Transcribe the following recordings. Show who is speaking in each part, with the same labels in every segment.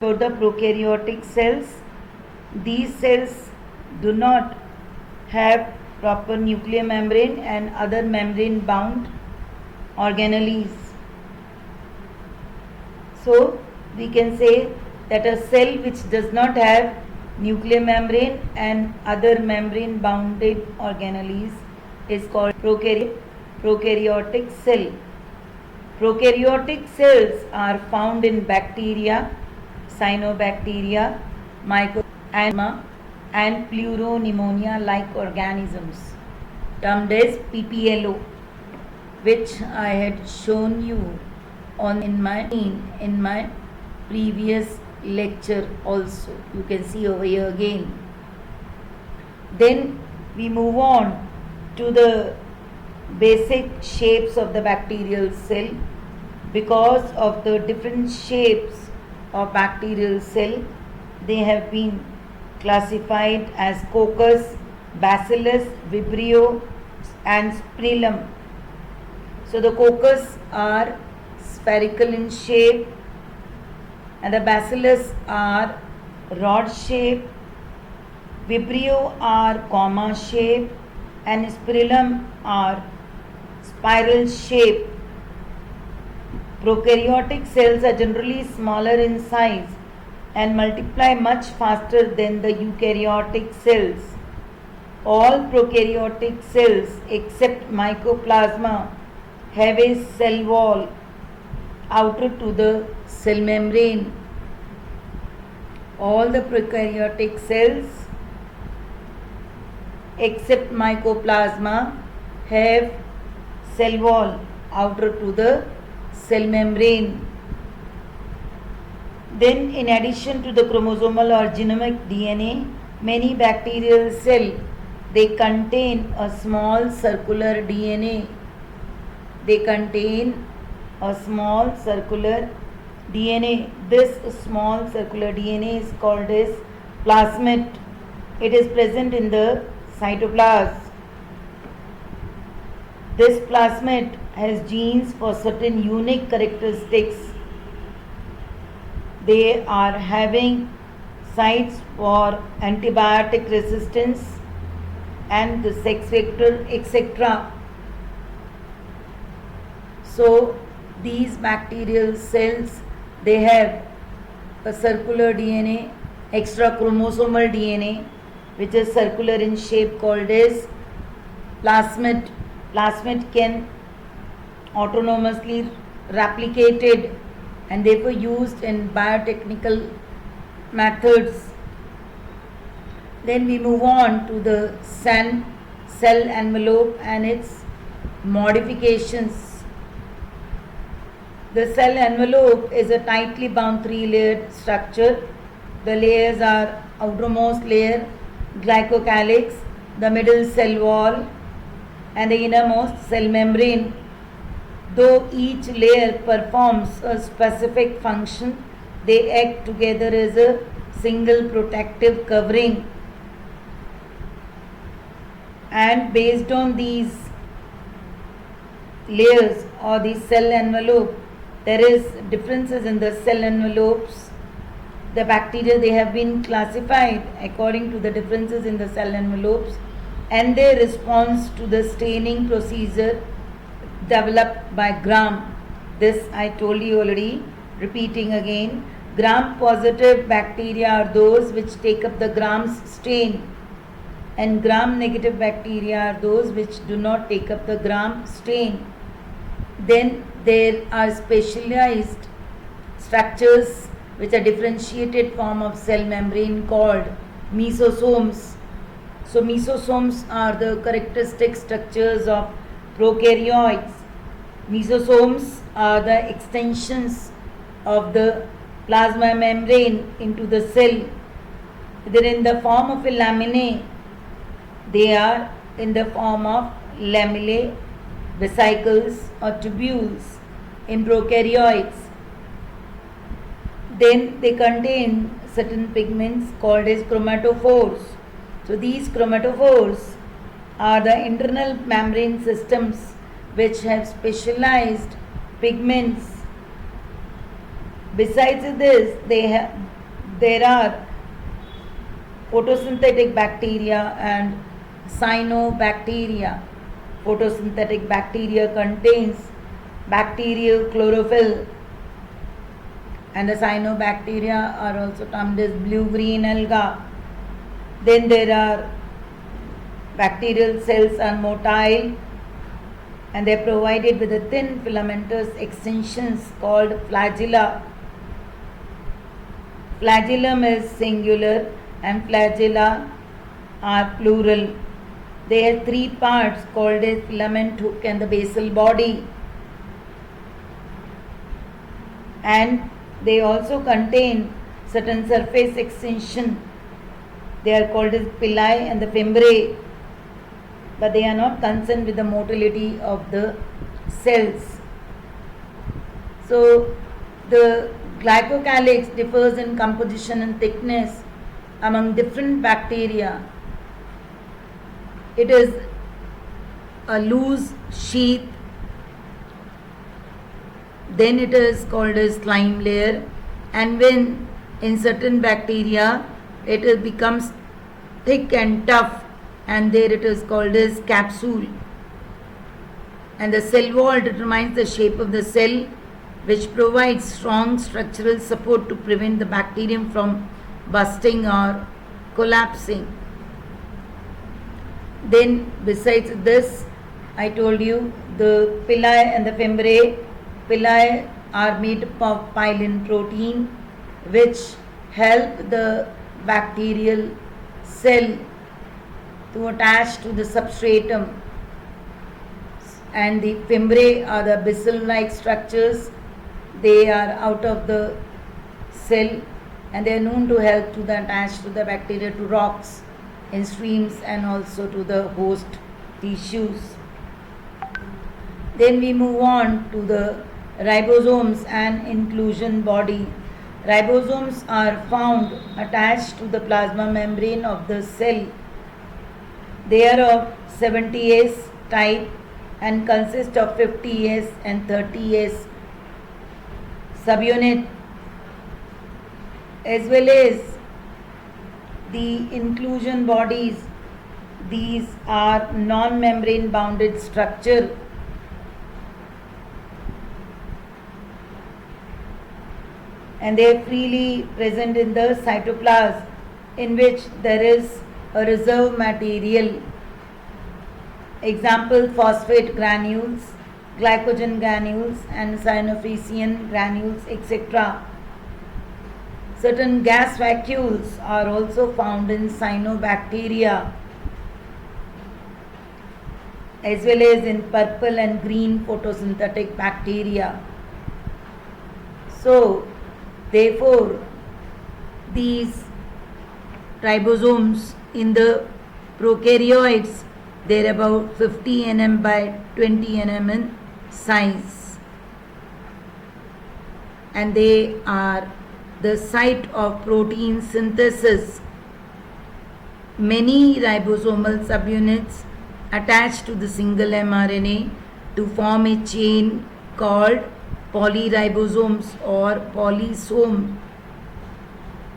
Speaker 1: For the prokaryotic cells, these cells do not have proper nuclear membrane and other membrane bound organelles. So we can say that a cell which does not have nuclear membrane and other membrane bounded organelles is called prokaryotic cell. Prokaryotic cells are found in bacteria, cyanobacteria, mycoplasma and pleuropneumonia like organisms termed as PPLO, which I had shown you in my previous lecture also. You can see over here again. Then we move on to the basic shapes of the bacterial cell. Because of the different shapes of bacterial cell, they have been classified as coccus, bacillus, vibrio and spirillum. So the coccus are spherical in shape and the bacillus are rod shape, vibrio are comma shape and spirillum are spiral shape. Prokaryotic cells are generally smaller in size and multiply much faster than the eukaryotic cells. All prokaryotic cells except mycoplasma have a cell wall outer to the cell membrane. All the prokaryotic cells except mycoplasma have cell wall outer to the cell membrane. Then in addition to the chromosomal or genomic DNA, many bacterial cells they contain a small circular DNA. They contain a small circular DNA. This small circular DNA is called as plasmid. It is present in the cytoplasm. This plasmid has genes for certain unique characteristics. They are having sites for antibiotic resistance and the sex vector, etc. So these bacterial cells, they have a circular DNA, extra chromosomal DNA, which is circular in shape called as plasmid. Plasmid can autonomously replicated and therefore used in biotechnical methods. Then we move on to the cell envelope and its modifications. The cell envelope is a tightly bound three-layered structure. The layers are outermost layer, glycocalyx, the middle cell wall and the innermost cell membrane. Though each layer performs a specific function, they act together as a single protective covering. And based on these layers or the cell envelope, there is differences in the cell envelopes. The bacteria, they have been classified according to the differences in the cell envelopes and their response to the staining procedure developed by Gram. This I told you already, repeating again. Gram positive bacteria are those which take up the Gram's stain and Gram negative bacteria are those which do not take up the Gram stain. Then there are specialized structures which are differentiated form of cell membrane called mesosomes. So mesosomes are the characteristic structures of prokaryotes. Mesosomes are the extensions of the plasma membrane into the cell. Either in the form of a laminae, they are in the form of lamellae, vesicles or tubules in prokaryotes. Then they contain certain pigments called as chromatophores. So these chromatophores are the internal membrane systems which have specialized pigments Besides this, there are photosynthetic bacteria and cyanobacteria. Photosynthetic bacteria contains bacterial chlorophyll, and the cyanobacteria are also termed as blue-green alga. Then there are bacterial cells are motile, and they are provided with a thin filamentous extensions called flagella. Flagellum is singular and flagella are plural. They have three parts called as filament hook and the basal body. And they also contain certain surface extension. They are called as pili and the fimbriae, but they are not concerned with the motility of the cells. So the glycocalyx differs in composition and thickness among different bacteria. It is a loose sheath, then it is called as slime layer, and when in certain bacteria it becomes thick and tough, and there it is called as capsule. And the cell wall determines the shape of the cell, which provides strong structural support to prevent the bacterium from bursting or collapsing. Then besides this, I told you the pili and the fimbriae. Pili are made up of pyelin protein, which help the bacterial cell to attach to the substratum, and the fimbriae are the bacillus-like structures. They are out of the cell, and they are known to help to the attach to the bacteria to rocks in streams and also to the host tissues. Then we move on to the ribosomes and inclusion body. Ribosomes are found attached to the plasma membrane of the cell. They are of 70S type and consist of 50S and 30S subunit, as well as the inclusion bodies. These are non-membrane bounded structure, and they are freely present in the cytoplasm, in which there is a reserve material. Example: phosphate granules, glycogen granules, and cyanophycin granules, etc. Certain gas vacuoles are also found in cyanobacteria, as well as in purple and green photosynthetic bacteria. So, therefore, these ribosomes in the prokaryotes, they are about 50 nm by 20 nm in size, and they are the site of protein synthesis. Many ribosomal subunits attach to the single mRNA to form a chain called polyribosomes or polysome.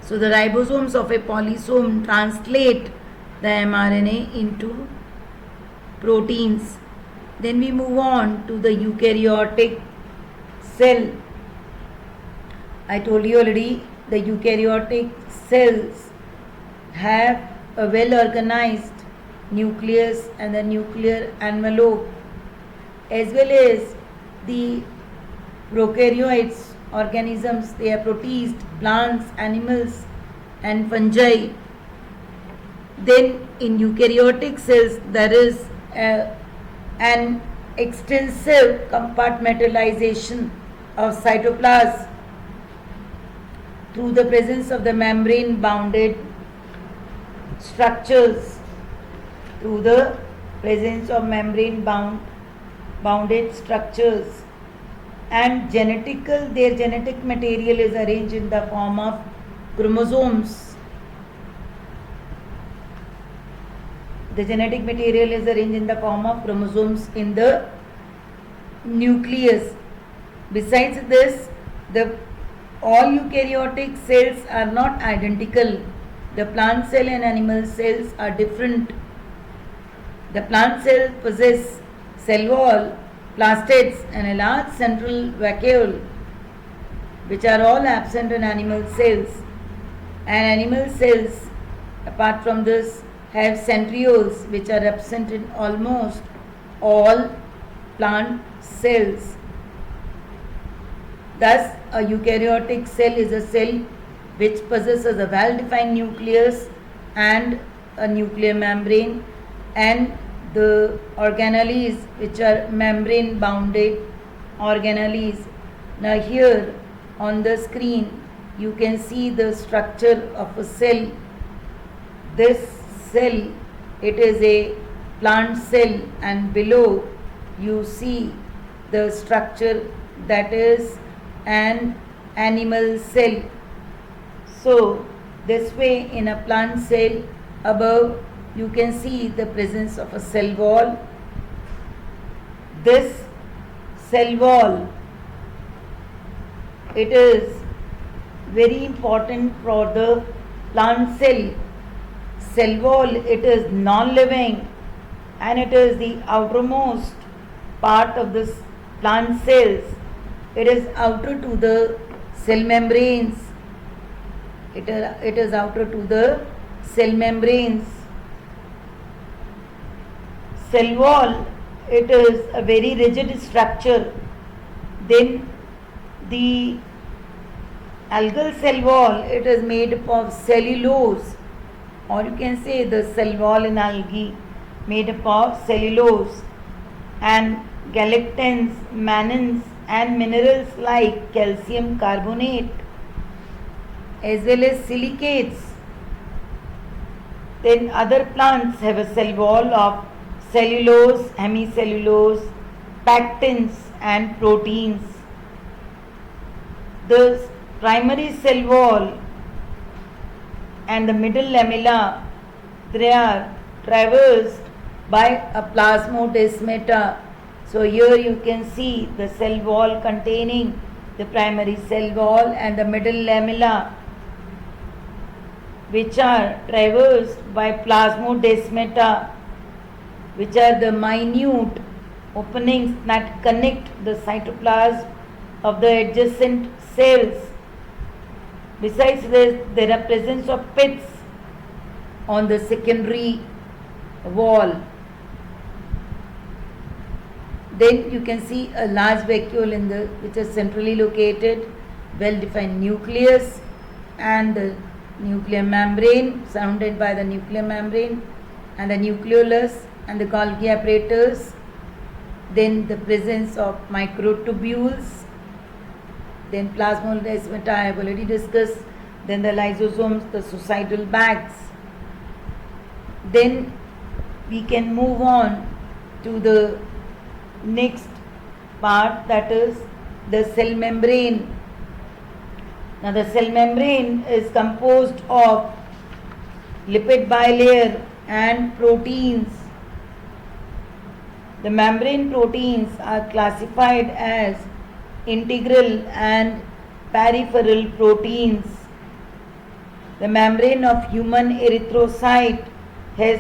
Speaker 1: So the ribosomes of a polysome translate the mRNA into proteins. Then we move on to the eukaryotic cell. I told you already, the eukaryotic cells have a well organized nucleus and the nuclear envelope, as well as the prokaryotes organisms. They are protists, plants, animals, and fungi. Then in eukaryotic cells there is an extensive compartmentalization of cytoplasm through the presence of the membrane bounded structures. Through the presence of membrane bounded structures, and their genetic material is arranged in the form of chromosomes. The genetic material is arranged in the form of chromosomes in the nucleus. Besides this, the all eukaryotic cells are not identical. The plant cell and animal cells are different. The plant cell possess cell wall, plastids and a large central vacuole, which are all absent in animal cells. And animal cells, apart from this, have centrioles, which are absent in almost all plant cells. Thus, a eukaryotic cell is a cell which possesses a well-defined nucleus and a nuclear membrane, and the organelles, which are membrane-bounded organelles. Now here on the screen you can see the structure of a cell. This cell, it is a plant cell, and below you see the structure that is an animal cell. So this way, in a plant cell, above you can see the presence of a cell wall. This cell wall, it is very important for the plant cell. Cell wall, it is non-living and it is the outermost part of this plant cells. It is outer to the cell membranes. It is outer to the cell membranes. Cell wall, it is a very rigid structure. Then the algal cell wall, it is made up of cellulose, or you can say the cell wall in algae made up of cellulose, and galactans, mannans and minerals like calcium carbonate as well as silicates. Then other plants have a cell wall of cellulose, hemicellulose, pectins and proteins. The primary cell wall and the middle lamella, they are traversed by a plasmodesmata. So here you can see the cell wall containing the primary cell wall and the middle lamella, which are traversed by plasmodesmata, which are the minute openings that connect the cytoplasm of the adjacent cells. Besides this, there are presence of pits on the secondary wall. Then you can see a large vacuole in the, which is centrally located, well-defined nucleus and the nuclear membrane, surrounded by the nuclear membrane and the nucleolus and the Golgi apparatus. Then the presence of microtubules. Then plasmodesmata I have already discussed. Then the lysosomes, the suicidal bags. Then we can move on to the next part, that is the cell membrane. Now the cell membrane is composed of lipid bilayer and proteins. The membrane proteins are classified as integral and peripheral proteins. The membrane of human erythrocyte has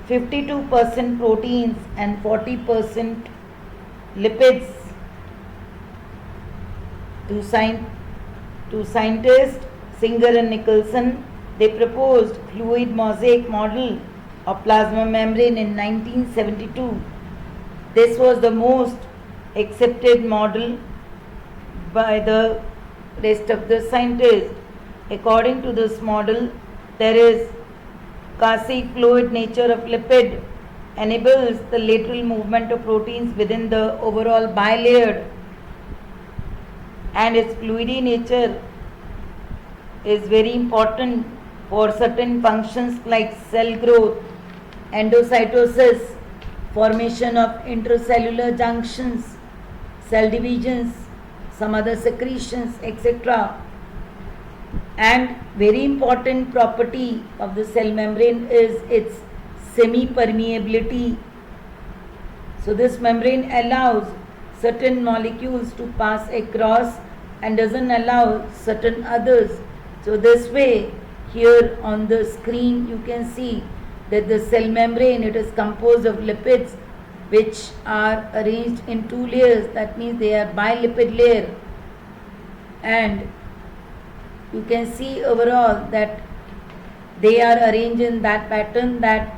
Speaker 1: 52% proteins and 40% lipids. To scientists Singer and Nicholson, they proposed fluid mosaic model of plasma membrane in 1972. This was the most accepted model by the rest of the scientists. According to this model, there is quasi-fluid nature of lipid enables the lateral movement of proteins within the overall bilayer, and its fluidy nature is very important for certain functions like cell growth, endocytosis, formation of intracellular junctions, cell divisions, some other secretions, etc. And very important property of the cell membrane is its semi-permeability. So this membrane allows certain molecules to pass across and doesn't allow certain others. So this way, here on the screen you can see that the cell membrane, it is composed of lipids which are arranged in two layers. That means they are bilipid layer, and you can see overall that they are arranged in that pattern, that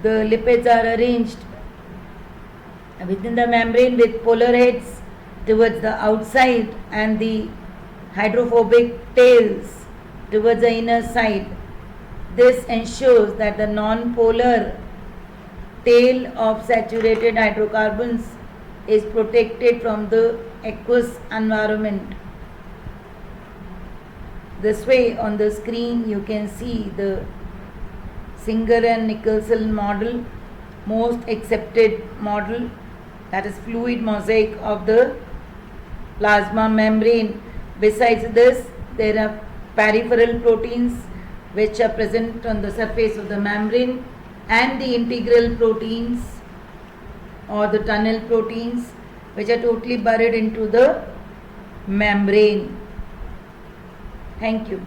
Speaker 1: the lipids are arranged within the membrane with polar heads towards the outside and the hydrophobic tails towards the inner side. This ensures that the non-polar tail of saturated hydrocarbons is protected from the aqueous environment. This way on the screen you can see the Singer and Nicholson model, most accepted model, that is fluid mosaic of the plasma membrane. Besides this, there are peripheral proteins which are present on the surface of the membrane, and the integral proteins or the tunnel proteins which are totally buried into the membrane. Thank you.